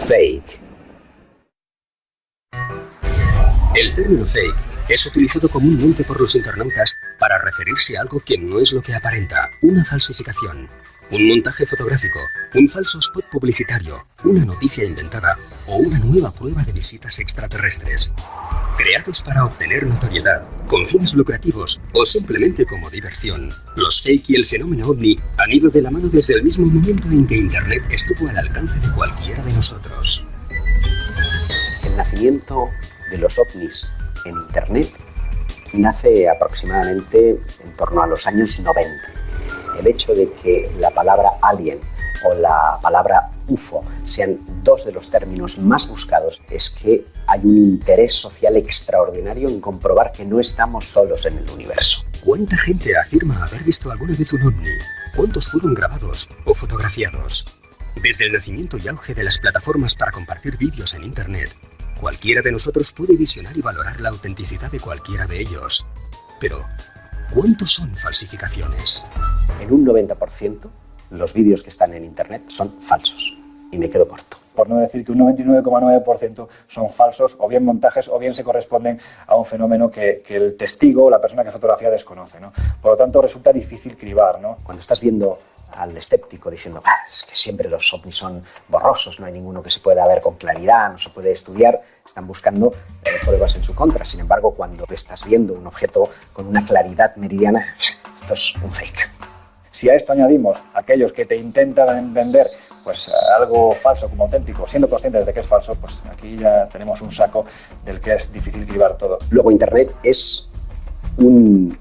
Fake. El término fake es utilizado comúnmente por los internautas para referirse a algo que no es lo que aparenta, una falsificación, un montaje fotográfico, un falso spot publicitario, una noticia inventada o una nueva prueba de visitas extraterrestres. Creados para obtener notoriedad, con fines lucrativos o simplemente como diversión, los fake y el fenómeno ovni han ido de la mano desde el mismo momento en que Internet estuvo al alcance de cualquiera de nosotros. El nacimiento de los ovnis en Internet nace aproximadamente en torno a los años 90. El hecho de que la palabra alien o la palabra UFO sean dos de los términos más buscados es que hay un interés social extraordinario en comprobar que no estamos solos en el universo. ¿Cuánta gente afirma haber visto alguna vez un ovni? ¿Cuántos fueron grabados o fotografiados? Desde el nacimiento y auge de las plataformas para compartir vídeos en Internet, cualquiera de nosotros puede visionar y valorar la autenticidad de cualquiera de ellos. Pero, ¿cuántos son falsificaciones? En un 90%, los vídeos que están en Internet son falsos. Y me quedo corto. Por no decir que un 99,9% son falsos, o bien montajes, o bien se corresponden a un fenómeno que el testigo o la persona que fotografía desconoce, ¿no? Por lo tanto, resulta difícil cribar, ¿no? Cuando estás viendo al escéptico diciendo es que siempre los ovnis son borrosos, no hay ninguno que se pueda ver con claridad, no se puede estudiar, están buscando pruebas en su contra. Sin embargo, cuando estás viendo un objeto con una claridad meridiana, esto es un fake. Si a esto añadimos aquellos que te intentan vender pues algo falso como auténtico, siendo conscientes de que es falso, pues aquí ya tenemos un saco del que es difícil cribar todo. Luego Internet es un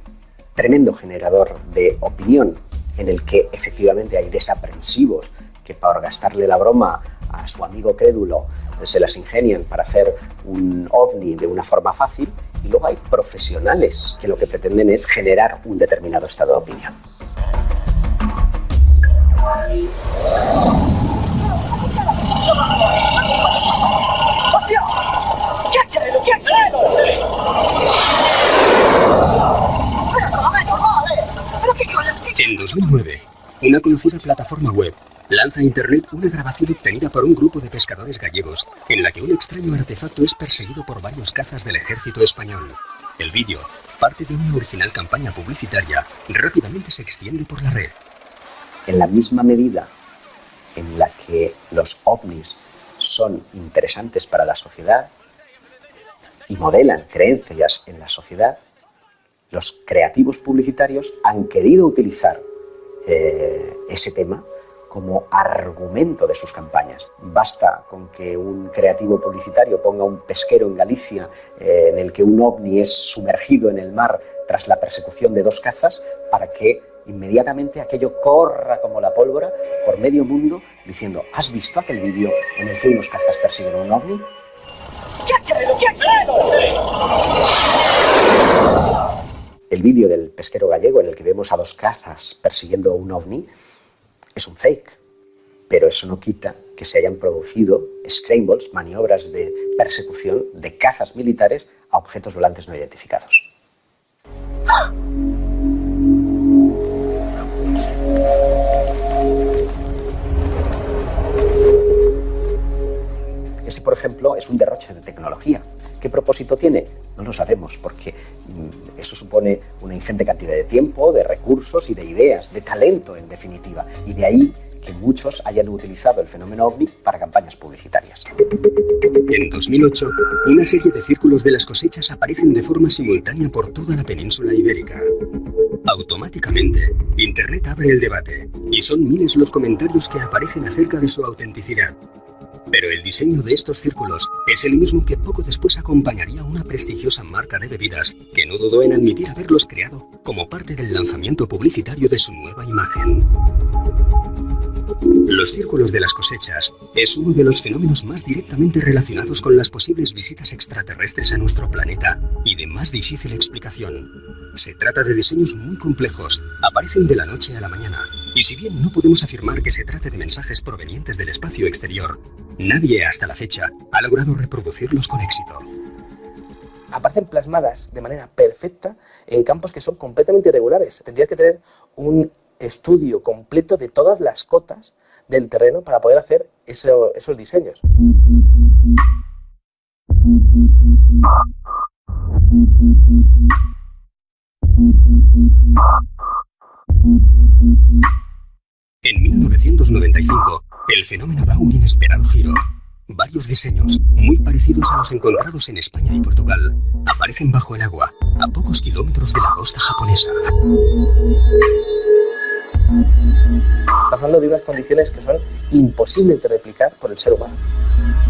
tremendo generador de opinión en el que efectivamente hay desaprensivos que para gastarle la broma a su amigo crédulo se las ingenian para hacer un ovni de una forma fácil, y luego hay profesionales que lo que pretenden es generar un determinado estado de opinión. ¡Hostia! ¿Qué credo? ¿Qué credo? Sí. En 2009, una conocida plataforma web lanza a Internet una grabación obtenida por un grupo de pescadores gallegos en la que un extraño artefacto es perseguido por varios cazas del ejército español. El vídeo, parte de una original campaña publicitaria, rápidamente se extiende por la red. En la misma medida en la que los ovnis son interesantes para la sociedad y modelan creencias en la sociedad, los creativos publicitarios han querido utilizar ese tema como argumento de sus campañas. Basta con que un creativo publicitario ponga un pesquero en Galicia en el que un ovni es sumergido en el mar tras la persecución de dos cazas para que inmediatamente aquello corra como la pólvora por medio mundo diciendo: ¿has visto aquel vídeo en el que unos cazas persiguen un ovni? ¿Qué credo? ¿Qué credo? Sí. El vídeo del pesquero gallego en el que vemos a dos cazas persiguiendo un ovni es un fake, pero eso no quita que se hayan producido scrambles, maniobras de persecución de cazas militares a objetos volantes no identificados. Ese, por ejemplo, es un derroche de tecnología. ¿Qué propósito tiene? No lo sabemos, porque eso supone una ingente cantidad de tiempo, de recursos y de ideas, de talento, en definitiva. Y de ahí que muchos hayan utilizado el fenómeno ovni para campañas publicitarias. En 2008, una serie de círculos de las cosechas aparecen de forma simultánea por toda la península ibérica. Automáticamente, Internet abre el debate, y son miles los comentarios que aparecen acerca de su autenticidad. Pero el diseño de estos círculos es el mismo que poco después acompañaría a una prestigiosa marca de bebidas que no dudó en admitir haberlos creado como parte del lanzamiento publicitario de su nueva imagen. Los círculos de las cosechas es uno de los fenómenos más directamente relacionados con las posibles visitas extraterrestres a nuestro planeta y de más difícil explicación. Se trata de diseños muy complejos, aparecen de la noche a la mañana, y si bien no podemos afirmar que se trate de mensajes provenientes del espacio exterior, nadie hasta la fecha ha logrado reproducirlos con éxito. Aparecen plasmadas de manera perfecta en campos que son completamente irregulares. Tendría que tener un estudio completo de todas las cotas del terreno para poder hacer esos diseños. En 1995, el fenómeno da un inesperado giro. Varios diseños, muy parecidos a los encontrados en España y Portugal, aparecen bajo el agua, a pocos kilómetros de la costa japonesa. Estamos hablando de unas condiciones que son imposibles de replicar por el ser humano.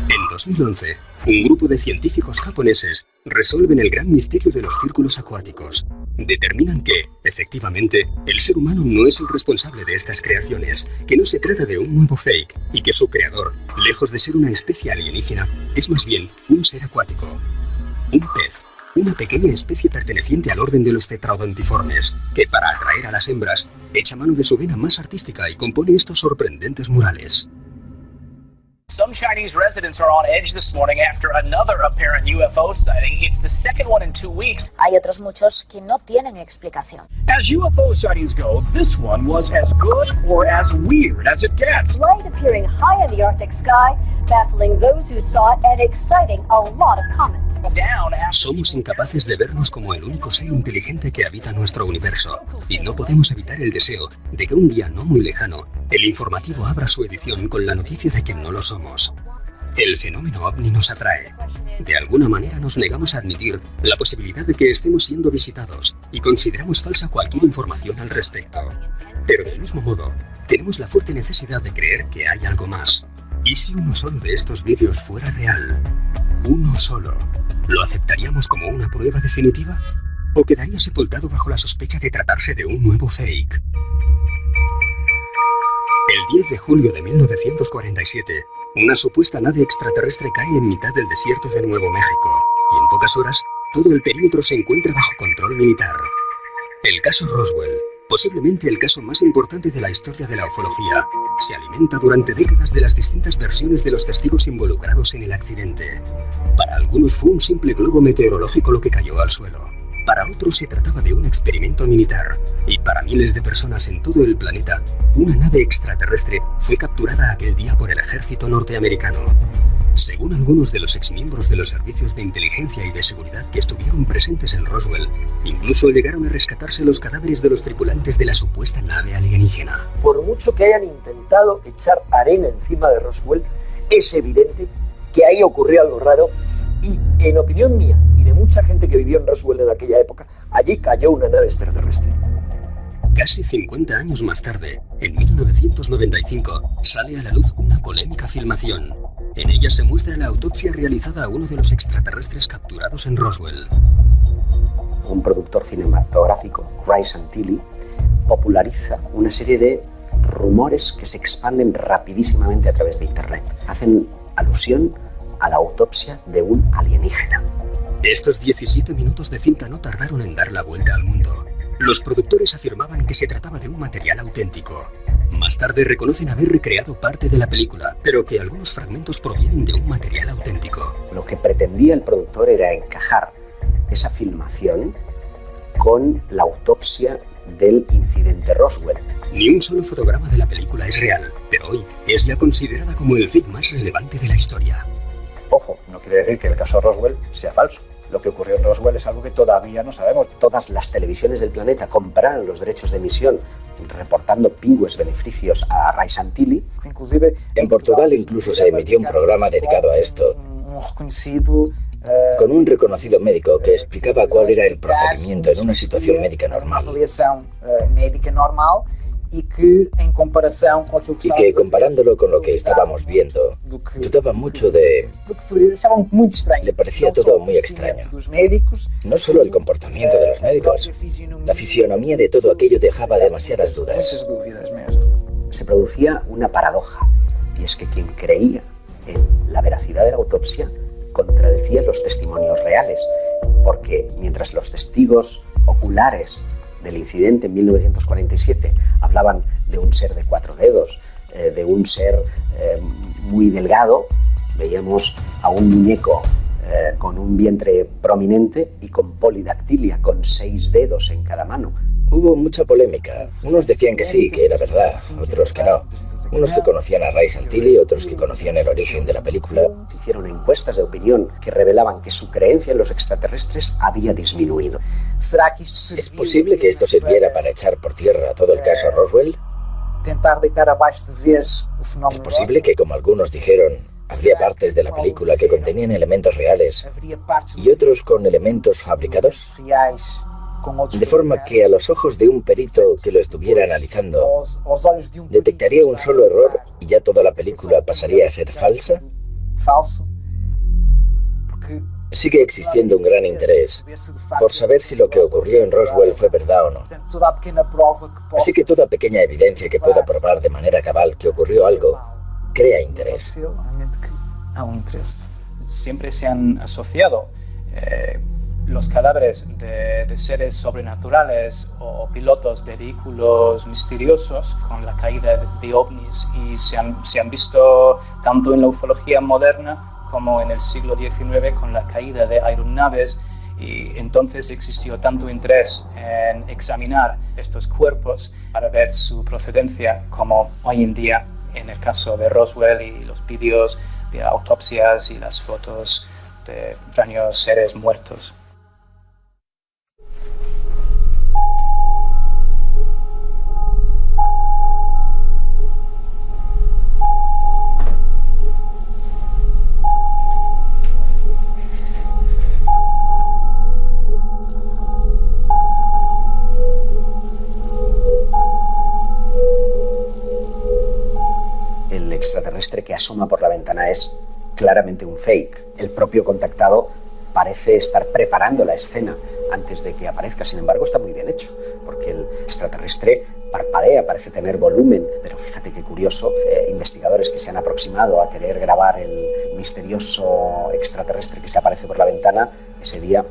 En 2011, un grupo de científicos japoneses resuelven el gran misterio de los círculos acuáticos. Determinan que, efectivamente, el ser humano no es el responsable de estas creaciones, que no se trata de un nuevo fake y que su creador, lejos de ser una especie alienígena, es más bien un ser acuático. Un pez, una pequeña especie perteneciente al orden de los tetraodontiformes, que para atraer a las hembras, echa mano de su vena más artística y compone estos sorprendentes murales. Some Chinese residents are on edge this morning after another apparent UFO sighting. It's the second one in 2 weeks. Hay otros muchos que no tienen explicación. As UFO sightings go, this one was as good or as weird as it gets. Light appearing high in the Arctic sky, baffling those who saw it and exciting a lot of comment. Somos incapaces de vernos como el único ser inteligente que habita nuestro universo, y no podemos evitar el deseo de que un día no muy lejano, el informativo abra su edición con la noticia de que no lo somos. El fenómeno ovni nos atrae. De alguna manera nos negamos a admitir la posibilidad de que estemos siendo visitados y consideramos falsa cualquier información al respecto. Pero del mismo modo, tenemos la fuerte necesidad de creer que hay algo más. ¿Y si uno solo de estos vídeos fuera real? Uno solo. ¿Lo aceptaríamos como una prueba definitiva? ¿O quedaría sepultado bajo la sospecha de tratarse de un nuevo fake? El 10 de julio de 1947, una supuesta nave extraterrestre cae en mitad del desierto de Nuevo México, y en pocas horas, todo el perímetro se encuentra bajo control militar. El caso Roswell, posiblemente el caso más importante de la historia de la ufología, se alimenta durante décadas de las distintas versiones de los testigos involucrados en el accidente. Para algunos fue un simple globo meteorológico lo que cayó al suelo. Para otros se trataba de un experimento militar. Y para miles de personas en todo el planeta, una nave extraterrestre fue capturada aquel día por el ejército norteamericano. Según algunos de los exmiembros de los servicios de inteligencia y de seguridad que estuvieron presentes en Roswell, incluso llegaron a rescatarse los cadáveres de los tripulantes de la supuesta nave alienígena. Por mucho que hayan intentado echar arena encima de Roswell, es evidente que ahí ocurrió algo raro y, en opinión mía y de mucha gente que vivió en Roswell en aquella época, allí cayó una nave extraterrestre. Casi 50 años más tarde, en 1995, sale a la luz una polémica filmación. En ella se muestra la autopsia realizada a uno de los extraterrestres capturados en Roswell. Un productor cinematográfico, Ray Santilli, populariza una serie de rumores que se expanden rapidísimamente a través de Internet. Hacen alusión a la autopsia de un alienígena. Estos 17 minutos de cinta no tardaron en dar la vuelta al mundo. Los productores afirmaban que se trataba de un material auténtico. Más tarde reconocen haber recreado parte de la película, pero que algunos fragmentos provienen de un material auténtico. Lo que pretendía el productor era encajar esa filmación con la autopsia del incidente Roswell. Ni un solo fotograma de la película es real, pero hoy es ya considerada como el fake más relevante de la historia. Ojo, no quiere decir que el caso Roswell sea falso. Lo que ocurrió en Roswell es algo que todavía no sabemos. Todas las televisiones del planeta compraron los derechos de emisión, reportando pingües beneficios a Ray Santilli. Inclusive, en Portugal incluso se emitió un programa dedicado a esto, con un reconocido médico que explicaba cuál era el procedimiento en una situación médica normal. Y que comparándolo con lo que estábamos viendo, dudaba mucho de... Le parecía todo muy extraño. No solo el comportamiento de los médicos, la fisionomía de todo aquello dejaba demasiadas dudas. Se producía una paradoja, y es que quien creía en la veracidad de la autopsia contradecía los testimonios reales, porque mientras los testigos oculares del incidente en 1947 hablaban de un ser de 4 dedos, de un ser muy delgado, veíamos a un muñeco con un vientre prominente y con polidactilia, con 6 dedos en cada mano. Hubo mucha polémica. Unos decían que sí, que era verdad, otros que no. Unos que conocían a Ray Santilli, otros que conocían el origen de la película. Hicieron encuestas de opinión que revelaban que su creencia en los extraterrestres había disminuido. ¿Es posible que esto sirviera para echar por tierra todo el caso Roswell? ¿Es posible que, como algunos dijeron, habría partes de la película que contenían elementos reales y otros con elementos fabricados? De forma que a los ojos de un perito que lo estuviera analizando, detectaría un solo error y ya toda la película pasaría a ser falsa. Sigue existiendo un gran interés por saber si lo que ocurrió en Roswell fue verdad o no. Así que toda pequeña evidencia que pueda probar de manera cabal que ocurrió algo, crea interés. Siempre se han asociado los cadáveres de seres sobrenaturales o pilotos de vehículos misteriosos con la caída de ovnis, y se han visto tanto en la ufología moderna como en el siglo XIX con la caída de aeronaves, y entonces existió tanto interés en examinar estos cuerpos para ver su procedencia como hoy en día en el caso de Roswell y los vídeos de autopsias y las fotos de extraños seres muertos. El extraterrestre que asoma por la ventana es claramente un fake. El propio contactado parece estar preparando la escena antes de que aparezca. Sin embargo, está muy bien hecho, porque el extraterrestre parpadea, parece tener volumen, pero fíjate qué curioso, investigadores que se han aproximado a querer grabar el misterioso extraterrestre que se aparece por la ventana, ese día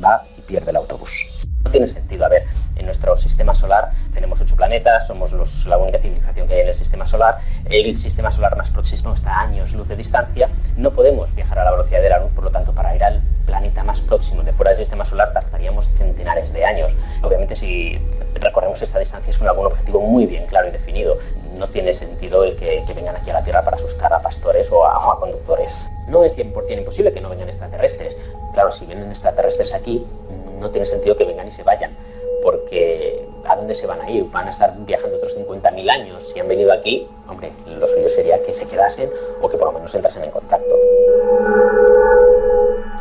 va y pierde el autobús. No tiene sentido. A ver, en nuestro sistema solar tenemos 8 planetas, somos la única civilización que hay en el sistema solar. El sistema solar más próximo está a años luz de distancia. No podemos viajar a la velocidad de la luz, por lo tanto, para ir al planeta más próximo de fuera del sistema solar tardaríamos centenares de años. Obviamente, si recorremos esta distancia es con algún objetivo muy bien claro y definido. No tiene sentido el que vengan aquí a la Tierra para asustar a pastores o a conductores. No es 100% imposible que no vengan extraterrestres. Claro, si vienen extraterrestres aquí, no tiene sentido que vengan y se vayan, porque ¿a dónde se van a ir? ¿Van a estar viajando otros 50.000 años? Si han venido aquí, hombre, lo suyo sería que se quedasen o que por lo menos entrasen en contacto.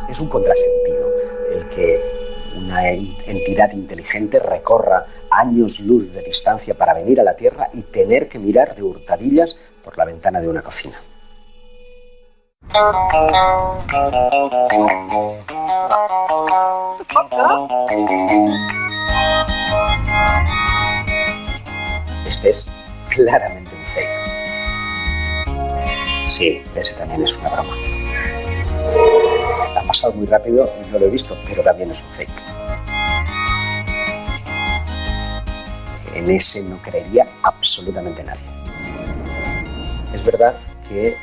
Es un contrasentido el que una entidad inteligente recorra años luz de distancia para venir a la Tierra y tener que mirar de hurtadillas por la ventana de una cocina. Este es claramente un fake. Sí, ese también es una broma. Ha pasado muy rápido y no lo he visto, pero también es un fake. En ese no creería absolutamente nadie. Es verdad que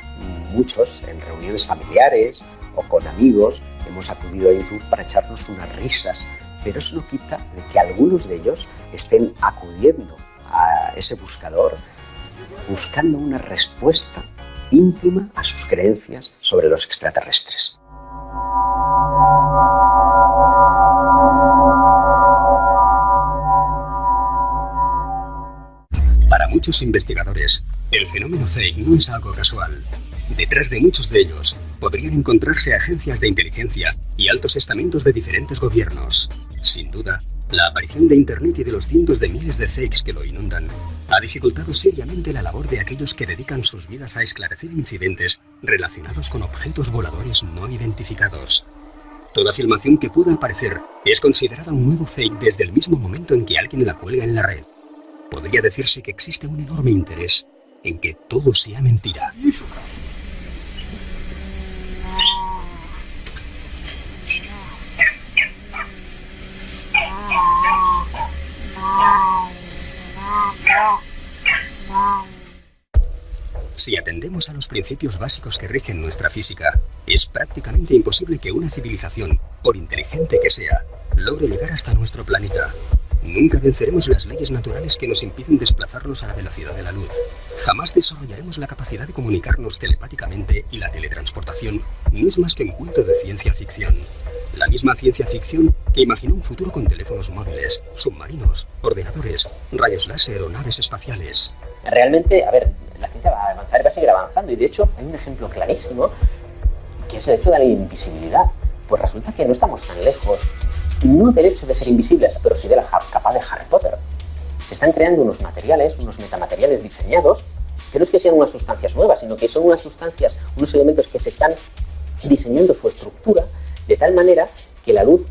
muchos, en reuniones familiares o con amigos, hemos acudido a YouTube para echarnos unas risas, pero eso no quita de que algunos de ellos estén acudiendo a ese buscador buscando una respuesta íntima a sus creencias sobre los extraterrestres. Para muchos investigadores, el fenómeno fake no es algo casual. Detrás de muchos de ellos podrían encontrarse agencias de inteligencia y altos estamentos de diferentes gobiernos. Sin duda, la aparición de Internet y de los cientos de miles de fakes que lo inundan ha dificultado seriamente la labor de aquellos que dedican sus vidas a esclarecer incidentes relacionados con objetos voladores no identificados. Toda filmación que pueda aparecer es considerada un nuevo fake desde el mismo momento en que alguien la cuelga en la red. Podría decirse que existe un enorme interés en que todo sea mentira. Si atendemos a los principios básicos que rigen nuestra física, es prácticamente imposible que una civilización, por inteligente que sea, logre llegar hasta nuestro planeta. Nunca venceremos las leyes naturales que nos impiden desplazarnos a la velocidad de la luz. Jamás desarrollaremos la capacidad de comunicarnos telepáticamente y la teletransportación no es más que un cuento de ciencia ficción. La misma ciencia ficción que imaginó un futuro con teléfonos móviles, submarinos, ordenadores, rayos láser o naves espaciales. Realmente, a ver, la ciencia va a avanzar y va a seguir avanzando y de hecho hay un ejemplo clarísimo que es el hecho de la invisibilidad. Pues resulta que no estamos tan lejos, no del hecho de ser invisibles, pero sí de la capa de Harry Potter. Se están creando unos materiales, unos metamateriales diseñados, que no es que sean unas sustancias nuevas, sino que son unas sustancias, unos elementos que se están diseñando su estructura de tal manera que la luz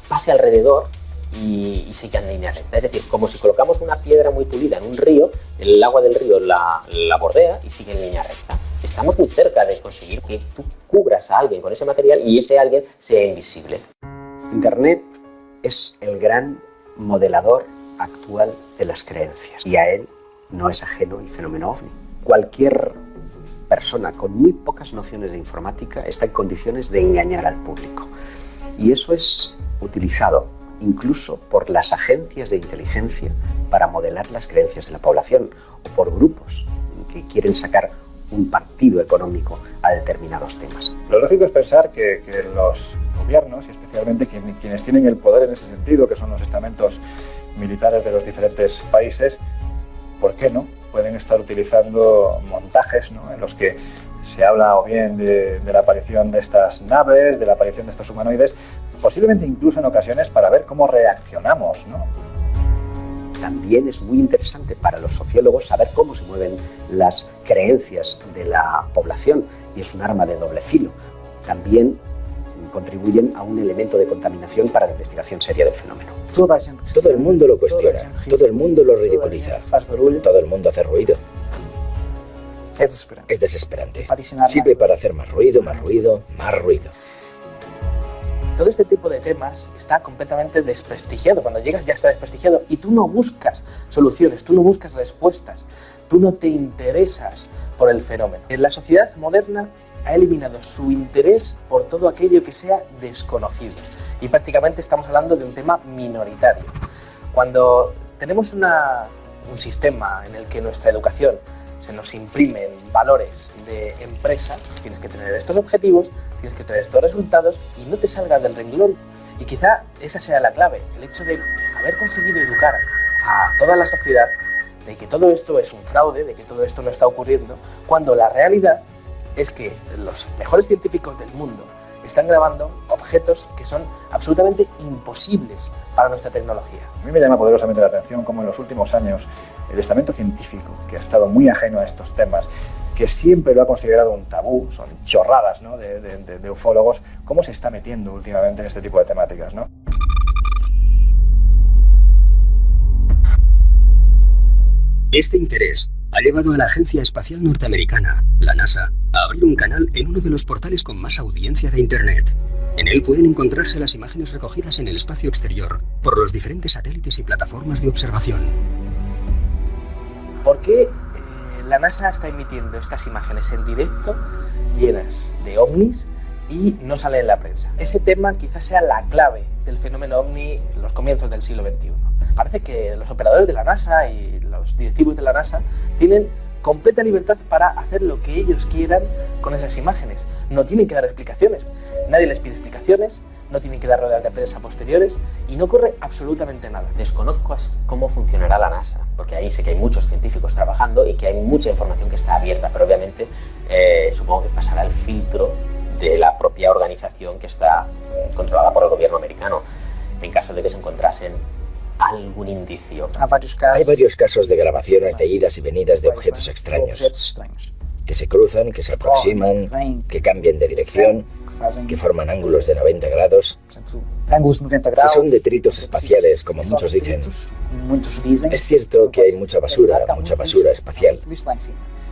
pase alrededor y siga en línea recta. Es decir, como si colocamos una piedra muy pulida en un río, el agua del río la bordea y sigue en línea recta. Estamos muy cerca de conseguir que tú cubras a alguien con ese material y ese alguien sea invisible. Internet es el gran modelador actual de las creencias y a él no es ajeno el fenómeno OVNI. Cualquier persona con muy pocas nociones de informática está en condiciones de engañar al público y eso es utilizado incluso por las agencias de inteligencia para modelar las creencias de la población o por grupos que quieren sacar un partido económico a determinados temas. Lo lógico es pensar que los gobiernos, y especialmente quienes tienen el poder en ese sentido, que son los estamentos militares de los diferentes países, ¿por qué no? Pueden estar utilizando montajes, ¿no?, en los que se habla o bien de la aparición de estas naves, de la aparición de estos humanoides, posiblemente incluso en ocasiones para ver cómo reaccionamos, ¿no? También es muy interesante para los sociólogos saber cómo se mueven las creencias de la población y es un arma de doble filo. También contribuyen a un elemento de contaminación para la investigación seria del fenómeno. Todo el mundo lo cuestiona, todo el mundo lo ridiculiza, todo el mundo hace ruido. Es desesperante. Sirve para hacer más ruido, más ruido, más ruido. Todo este tipo de temas está completamente desprestigiado. Cuando llegas ya está desprestigiado y tú no buscas soluciones, tú no buscas respuestas, tú no te interesas por el fenómeno. La sociedad moderna ha eliminado su interés por todo aquello que sea desconocido y prácticamente estamos hablando de un tema minoritario. Cuando tenemos un sistema en el que nuestra educación se nos imprimen valores de empresa, tienes que tener estos objetivos, tienes que tener estos resultados y no te salgas del renglón. Y quizá esa sea la clave, el hecho de haber conseguido educar a toda la sociedad de que todo esto es un fraude, de que todo esto no está ocurriendo, cuando la realidad es que los mejores científicos del mundo están grabando objetos que son absolutamente imposibles para nuestra tecnología. A mí me llama poderosamente la atención cómo en los últimos años el estamento científico, que ha estado muy ajeno a estos temas, que siempre lo ha considerado un tabú, son chorradas, ¿no?, de ufólogos, cómo se está metiendo últimamente en este tipo de temáticas, ¿no? Este interés ha llevado a la Agencia Espacial Norteamericana, la NASA, a abrir un canal en uno de los portales con más audiencia de Internet. En él pueden encontrarse las imágenes recogidas en el espacio exterior por los diferentes satélites y plataformas de observación. ¿Por qué la NASA está emitiendo estas imágenes en directo llenas de ovnis y no sale en la prensa? Ese tema quizás sea la clave del fenómeno ovni en los comienzos del siglo XXI. Parece que los operadores de la NASA y los directivos de la NASA tienen completa libertad para hacer lo que ellos quieran con esas imágenes. No tienen que dar explicaciones, nadie les pide explicaciones, no tienen que dar ruedas de prensa posteriores y no ocurre absolutamente nada. Desconozco cómo funcionará la NASA, porque ahí sé que hay muchos científicos trabajando y que hay mucha información que está abierta, pero obviamente supongo que pasará el filtro de la propia organización que está controlada por el gobierno americano, en caso de que se encontrasen algún indicio. Hay varios casos de grabaciones de idas y venidas de objetos extraños, que se cruzan, que se aproximan, que cambian de dirección, que forman ángulos de 90 grados. Si son detritos espaciales, como muchos dicen, es cierto que hay mucha basura espacial,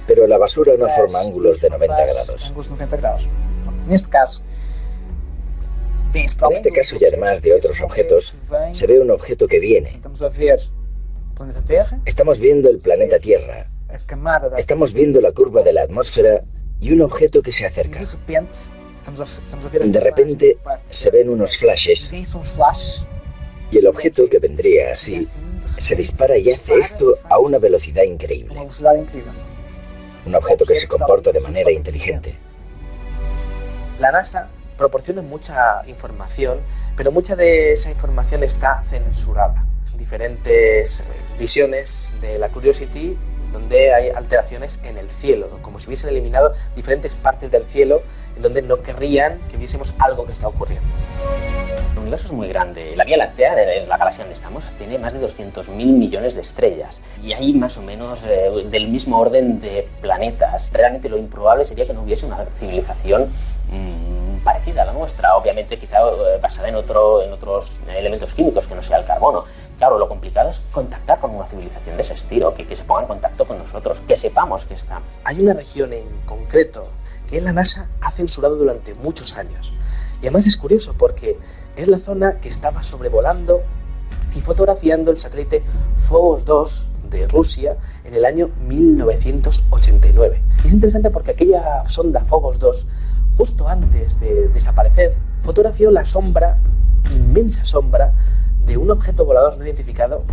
pero la basura no forma ángulos de 90 grados. En este caso, y además de otros objetos, se ve un objeto que viene. Estamos viendo el planeta Tierra. Estamos viendo la curva de la atmósfera y un objeto que se acerca. De repente se ven unos flashes Y el objeto, que vendría así, se dispara y hace esto a una velocidad increíble. Un objeto que se comporta de manera inteligente. La NASA proporciona mucha información, pero mucha de esa información está censurada. Diferentes visiones de la Curiosity donde hay alteraciones en el cielo, como si hubiesen eliminado diferentes partes del cielo en donde no querrían que viésemos algo que está ocurriendo. El universo es muy grande. La Vía Láctea, la galaxia donde estamos, tiene más de 200.000 millones de estrellas. Y hay más o menos del mismo orden de planetas. Realmente lo improbable sería que no hubiese una civilización parecida a la nuestra. Obviamente quizá basada en otros elementos químicos que no sea el carbono. Claro, lo complicado es contactar con una civilización de ese estilo, que se ponga en contacto con nosotros, que sepamos que está. Hay una región en concreto que la NASA ha censurado durante muchos años. Y además es curioso porque es la zona que estaba sobrevolando y fotografiando el satélite Phobos 2 de Rusia en el año 1989. Y es interesante porque aquella sonda Phobos 2, justo antes de desaparecer, fotografió la sombra, inmensa sombra, de un objeto volador no identificado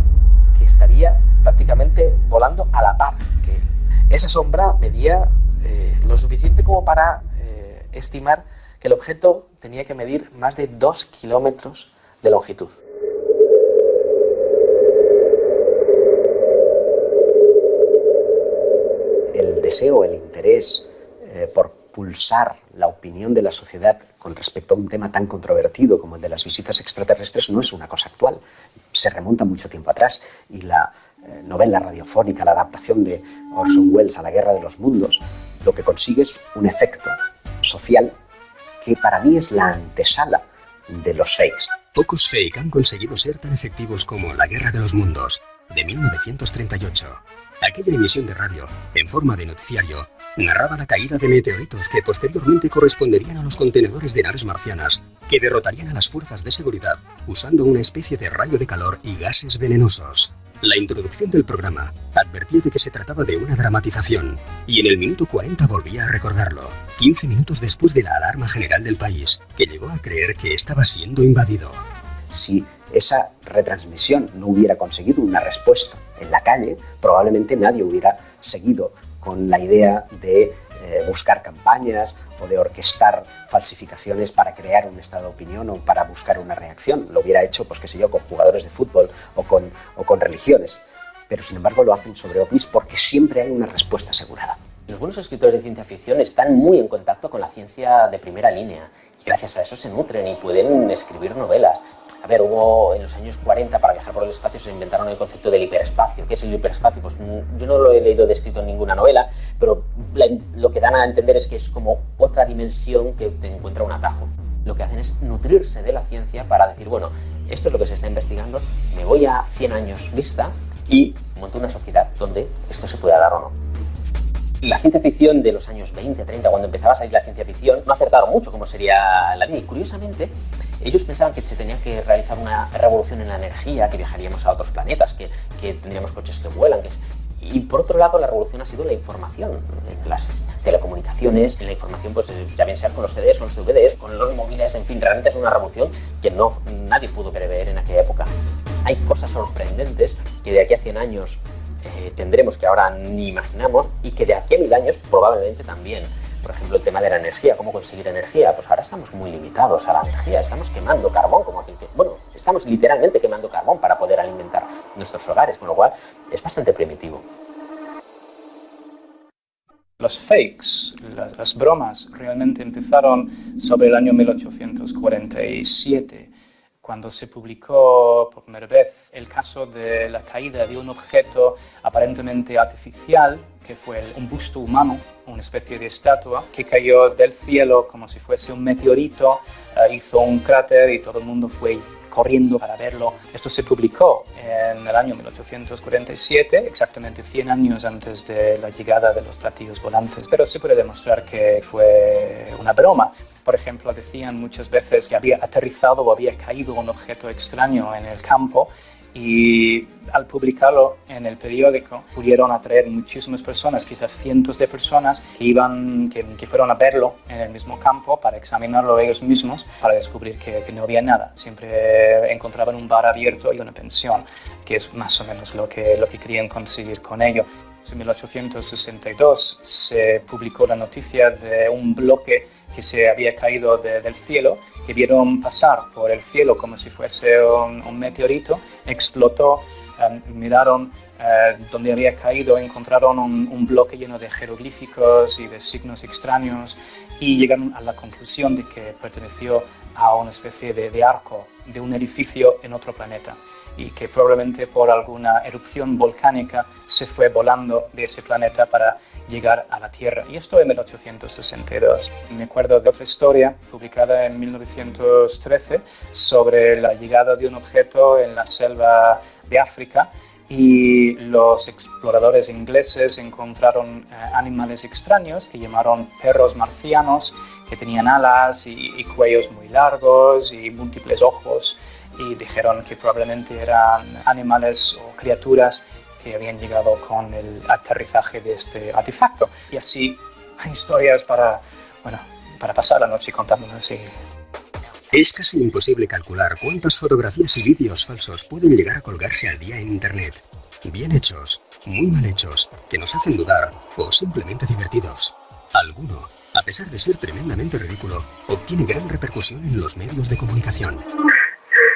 que estaría prácticamente volando a la par que él. Esa sombra medía lo suficiente como para estimar que el objeto tenía que medir más de 2 kilómetros de longitud. El deseo, el interés por pulsar la opinión de la sociedad con respecto a un tema tan controvertido como el de las visitas extraterrestres no es una cosa actual. Se remonta mucho tiempo atrás y la novela radiofónica, la adaptación de Orson Welles a La Guerra de los Mundos, lo que consigue es un efecto social que para mí es la antesala de los fakes. Pocos fake han conseguido ser tan efectivos como La Guerra de los Mundos, de 1938. Aquella emisión de radio, en forma de noticiario, narraba la caída de meteoritos que posteriormente corresponderían a los contenedores de naves marcianas, que derrotarían a las fuerzas de seguridad usando una especie de rayo de calor y gases venenosos. La introducción del programa advertía de que se trataba de una dramatización, y en el minuto 40 volvía a recordarlo, 15 minutos después de la alarma general del país, que llegó a creer que estaba siendo invadido. Si esa retransmisión no hubiera conseguido una respuesta en la calle, probablemente nadie hubiera seguido con la idea de buscar campañas o de orquestar falsificaciones para crear un estado de opinión o para buscar una reacción. Lo hubiera hecho, pues qué sé yo, con jugadores de fútbol o con religiones. Pero sin embargo lo hacen sobre ovnis porque siempre hay una respuesta asegurada. Los buenos escritores de ciencia ficción están muy en contacto con la ciencia de primera línea y gracias a eso se nutren y pueden escribir novelas. A ver, hubo en los años 40, para viajar por el espacio, se inventaron el concepto del hiperespacio. ¿Qué es el hiperespacio? Pues yo no lo he leído descrito en ninguna novela, pero lo que dan a entender es que es como otra dimensión que te encuentra un atajo. Lo que hacen es nutrirse de la ciencia para decir, bueno, esto es lo que se está investigando, me voy a 100 años vista y monto una sociedad donde esto se pueda dar o no. La ciencia ficción de los años 20, 30, cuando empezaba a salir la ciencia ficción, no acertaron mucho cómo sería la vida. Y curiosamente, ellos pensaban que se tenía que realizar una revolución en la energía, que viajaríamos a otros planetas, que tendríamos coches que vuelan. Y por otro lado, la revolución ha sido la información, las telecomunicaciones, en la información, pues ya bien sea con los CDs, con los DVDs, con los móviles, en fin, realmente es una revolución que nadie pudo prever en aquella época. Hay cosas sorprendentes que de aquí a 100 años tendremos que ahora ni imaginamos y que de aquí a 1000 años probablemente también. Por ejemplo, el tema de la energía, cómo conseguir energía. Pues ahora estamos muy limitados a la energía, estamos quemando carbón, estamos literalmente quemando carbón para poder alimentar nuestros hogares, con lo cual es bastante primitivo. Los fakes, las bromas, realmente empezaron sobre el año 1847, cuando se publicó por primera vez el caso de la caída de un objeto aparentemente artificial, que fue un busto humano, una especie de estatua, que cayó del cielo como si fuese un meteorito, hizo un cráter y todo el mundo fue corriendo para verlo. Esto se publicó en el año 1847, exactamente 100 años antes de la llegada de los platillos volantes, pero se puede demostrar que fue una broma. Por ejemplo, decían muchas veces que había aterrizado o había caído un objeto extraño en el campo Y al publicarlo en el periódico pudieron atraer muchísimas personas, quizás cientos de personas que fueron a verlo en el mismo campo para examinarlo ellos mismos, para descubrir que no había nada. Siempre encontraban un bar abierto y una pensión, que es más o menos lo que querían conseguir con ello. En 1862 se publicó la noticia de un bloque que se había caído del cielo, que vieron pasar por el cielo como si fuese un meteorito, explotó, miraron donde había caído, encontraron un bloque lleno de jeroglíficos y de signos extraños y llegaron a la conclusión de que perteneció a una especie de arco de un edificio en otro planeta y que probablemente por alguna erupción volcánica se fue volando de ese planeta para llegar a la Tierra. Y esto en 1862. Me acuerdo de otra historia publicada en 1913 sobre la llegada de un objeto en la selva de África y los exploradores ingleses encontraron animales extraños que llamaron perros marcianos, que tenían alas y cuellos muy largos y múltiples ojos, y dijeron que probablemente eran animales o criaturas que habían llegado con el aterrizaje de este artefacto. Y así hay historias para pasar la noche contándonos así. Es casi imposible calcular cuántas fotografías y vídeos falsos pueden llegar a colgarse al día en Internet. Bien hechos, muy mal hechos, que nos hacen dudar o simplemente divertidos. Alguno, a pesar de ser tremendamente ridículo, obtiene gran repercusión en los medios de comunicación.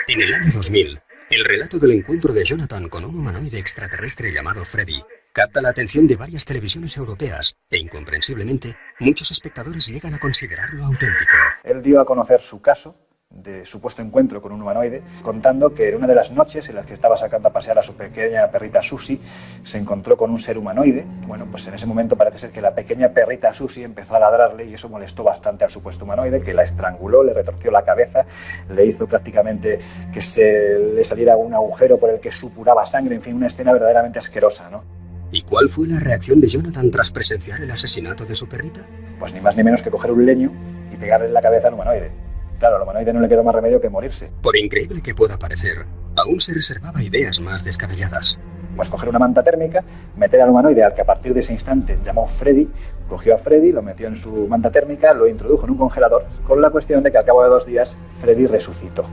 En el año 2000, el relato del encuentro de Jonathan con un humanoide extraterrestre llamado Freddy capta la atención de varias televisiones europeas e, incomprensiblemente, muchos espectadores llegan a considerarlo auténtico. Él dio a conocer su caso de supuesto encuentro con un humanoide, contando que en una de las noches en las que estaba sacando a pasear a su pequeña perrita Susie, se encontró con un ser humanoide. Bueno, pues en ese momento parece ser que la pequeña perrita Susie empezó a ladrarle y eso molestó bastante al supuesto humanoide, que la estranguló, le retorció la cabeza, le hizo prácticamente que se le saliera un agujero por el que supuraba sangre, en fin, una escena verdaderamente asquerosa, ¿no? ¿Y cuál fue la reacción de Jonathan tras presenciar el asesinato de su perrita? Pues ni más ni menos que coger un leño y pegarle en la cabeza al humanoide. Claro, al humanoide no le quedó más remedio que morirse. Por increíble que pueda parecer, aún se reservaba ideas más descabelladas. Pues coger una manta térmica, meter al humanoide al que a partir de ese instante llamó Freddy, cogió a Freddy, lo metió en su manta térmica, lo introdujo en un congelador, con la cuestión de que al cabo de 2 días Freddy resucitó.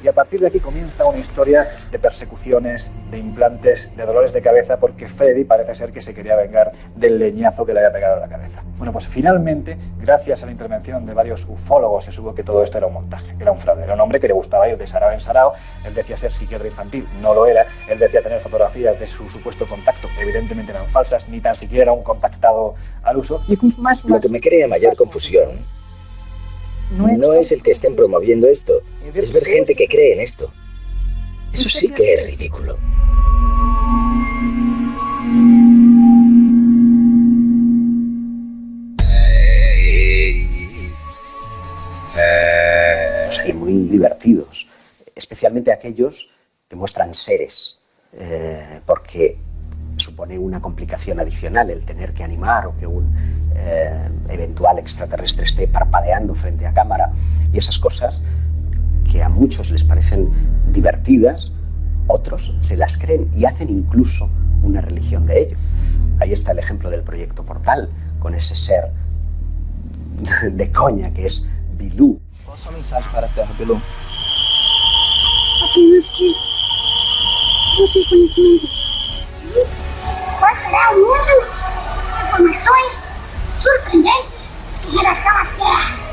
Y a partir de aquí comienza una historia de persecuciones, de implantes, de dolores de cabeza, porque Freddy parece ser que se quería vengar del leñazo que le había pegado en la cabeza. Bueno, pues finalmente, gracias a la intervención de varios ufólogos, se supo que todo esto era un montaje, era un fraude. Era un hombre que le gustaba ir de sarao en sarao, él decía ser psiquiatra infantil, no lo era, él decía tener fotografías de su supuesto contacto, evidentemente eran falsas, ni tan siquiera era un contactado al uso. Lo que me crea mayor confusión no es el que estén promoviendo esto, es ver gente que cree en esto. Eso sí que es ridículo. Y muy divertidos, especialmente aquellos que muestran seres, porque supone una complicación adicional el tener que animar o que un eventual extraterrestre esté parpadeando frente a cámara, y esas cosas que a muchos les parecen divertidas, otros se las creen y hacen incluso una religión de ello. Ahí está el ejemplo del proyecto Portal, con esse ser de coña que es Bilu. Qual a sua mensagem para a Terra, Bilu? Apenas que você conhecimento. Qual será o mundo? Informações surpreendentes em relação à Terra.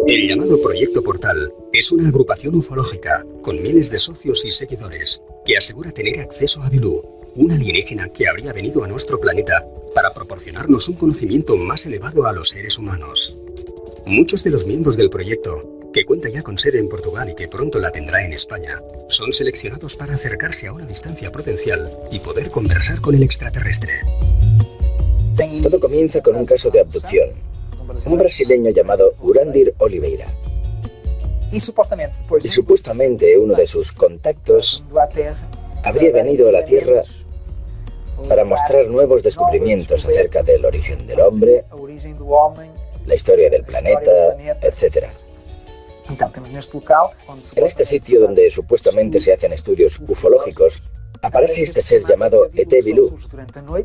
El llamado Proyecto Portal es una agrupación ufológica con miles de socios y seguidores que asegura tener acceso a Bilu, un alienígena que habría venido a nuestro planeta para proporcionarnos un conocimiento más elevado a los seres humanos. Muchos de los miembros del proyecto, que cuenta ya con sede en Portugal y que pronto la tendrá en España, son seleccionados para acercarse a una distancia prudencial y poder conversar con el extraterrestre. Todo comienza con un caso de abducción. Un brasileño llamado Urandir Oliveira. Y supuestamente uno de sus contactos habría venido a la Tierra para mostrar nuevos descubrimientos acerca del origen del hombre, la historia del planeta, etc. En este sitio donde supuestamente se hacen estudios ufológicos, aparece este ser llamado ET Bilú,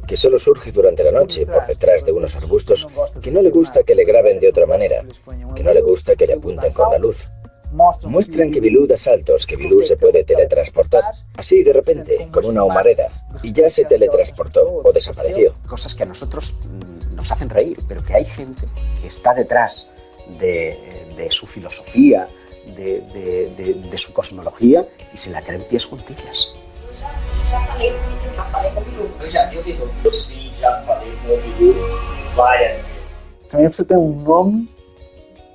que solo surge durante la noche por detrás de unos arbustos, que no le gusta que le graben de otra manera, que no le gusta que le apunten con la luz. Muestran que Bilú da saltos, que Bilú se puede teletransportar, así de repente, con una humareda, y ya se teletransportó o desapareció. Cosas que a nosotros nos hacen reír, pero que hay gente que está detrás de su filosofía, de su cosmología, y se la creen pies juntillas. Já falei com o Bilu. Eu já vi o Bilu? Eu sim, já falei com o Bilu várias vezes. Também precisa ter um nome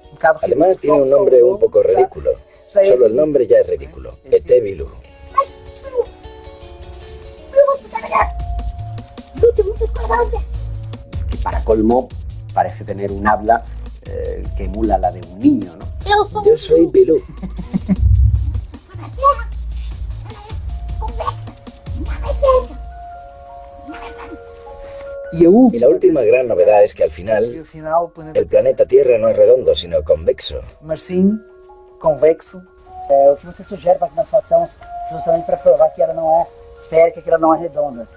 um bocado ridículo. Además tiene un nombre un poco ridículo. Solo el nombre ya es ridículo. ET Bilú. Que para colmo parece tener un habla que emula la de un niño, ¿no? Yo soy Bilú. Y la última gran novedad es que al final el planeta Tierra no es redondo, sino convexo. Mas sim, convexo. O que você sugere para que nós façamos justamente para provar que ela não é esférica, que ela não é redonda?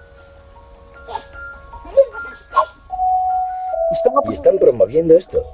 Y están promoviendo esto.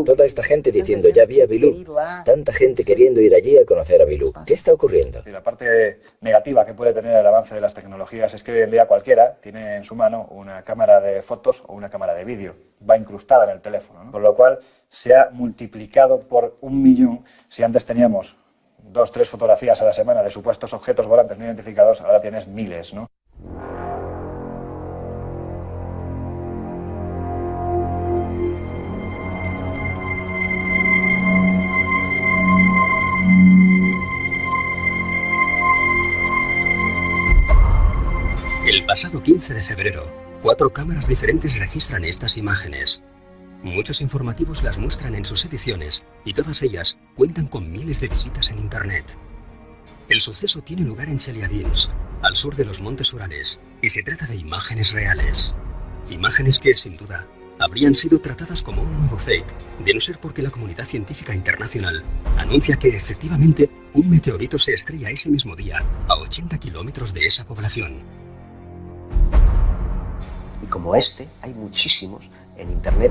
Toda esta gente diciendo ya vi a Bilú, tanta gente queriendo ir allí a conocer a Bilú. ¿Qué está ocurriendo? La parte negativa que puede tener el avance de las tecnologías es que hoy en día cualquiera tiene en su mano una cámara de fotos o una cámara de vídeo. Va incrustada en el teléfono, ¿no? Con lo cual se ha multiplicado por 1.000.000. Si antes teníamos 2 o 3 fotografías a la semana de supuestos objetos volantes no identificados, ahora tienes miles, ¿no? El pasado 15 de febrero, 4 cámaras diferentes registran estas imágenes. Muchos informativos las muestran en sus ediciones y todas ellas cuentan con miles de visitas en Internet. El suceso tiene lugar en Chelyabinsk, al sur de los Montes Urales, y se trata de imágenes reales. Imágenes que, sin duda, habrían sido tratadas como un nuevo fake, de no ser porque la comunidad científica internacional anuncia que efectivamente un meteorito se estrella ese mismo día a 80 kilómetros de esa población. Y como este, hay muchísimos en Internet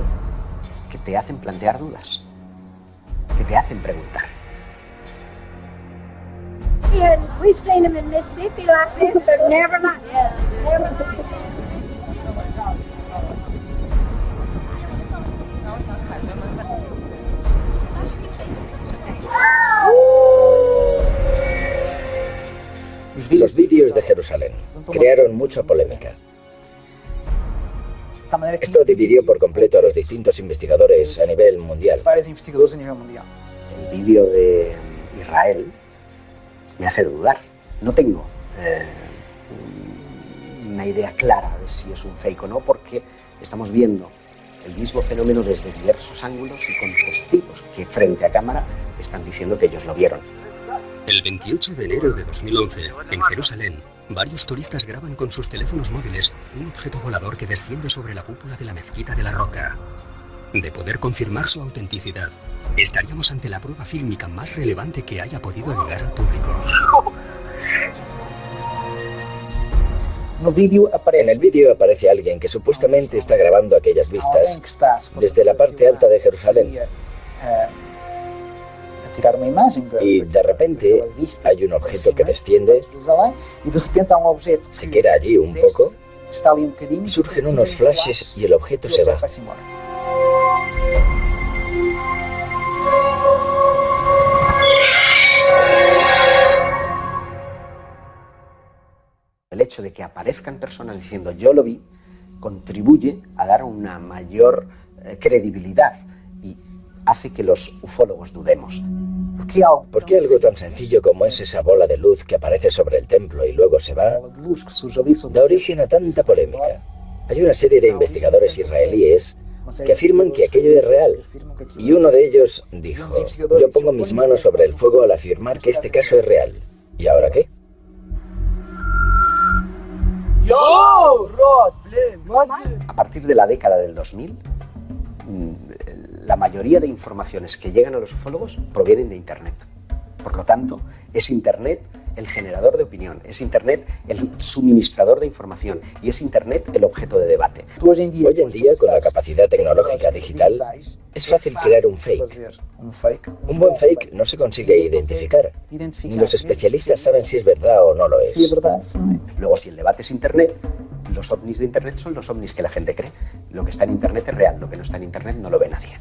que te hacen plantear dudas, que te hacen preguntar. And we've seen them in Mississippi like this, but never like that. Los vídeos de Jerusalén crearon mucha polémica. Esto dividió por completo a los distintos investigadores a nivel mundial. El vídeo de Israel me hace dudar. No tengo una idea clara de si es un fake o no, porque estamos viendo el mismo fenómeno desde diversos ángulos y con testigos que frente a cámara están diciendo que ellos lo vieron. El 28 de enero de 2011, en Jerusalén, varios turistas graban con sus teléfonos móviles un objeto volador que desciende sobre la cúpula de la Mezquita de la Roca. De poder confirmar su autenticidad, estaríamos ante la prueba fílmica más relevante que haya podido llegar al público. En el vídeo aparece alguien que supuestamente está grabando aquellas vistas desde la parte alta de Jerusalén. Y de repente hay un objeto que desciende, se queda allí un poco, surgen unos flashes y el objeto se va. El hecho de que aparezcan personas diciendo yo lo vi contribuye a dar una mayor credibilidad y hace que los ufólogos dudemos. ¿Por qué algo tan sencillo como es esa bola de luz que aparece sobre el templo y luego se va, da origen a tanta polémica? Hay una serie de investigadores israelíes que afirman que aquello es real. Y uno de ellos dijo, yo pongo mis manos sobre el fuego al afirmar que este caso es real. ¿Y ahora qué? A partir de la década del 2000, la mayoría de informaciones que llegan a los ufólogos provienen de Internet. Por lo tanto, es Internet el generador de opinión, es Internet el suministrador de información y es Internet el objeto de debate. Hoy en día, con la capacidad tecnológica digital, es fácil crear un fake. Un buen fake no se consigue identificar, ni los especialistas saben si es verdad o no lo es. Luego, si el debate es Internet, los ovnis de Internet son los ovnis que la gente cree. Lo que está en Internet es real, lo que no está en Internet no lo ve nadie.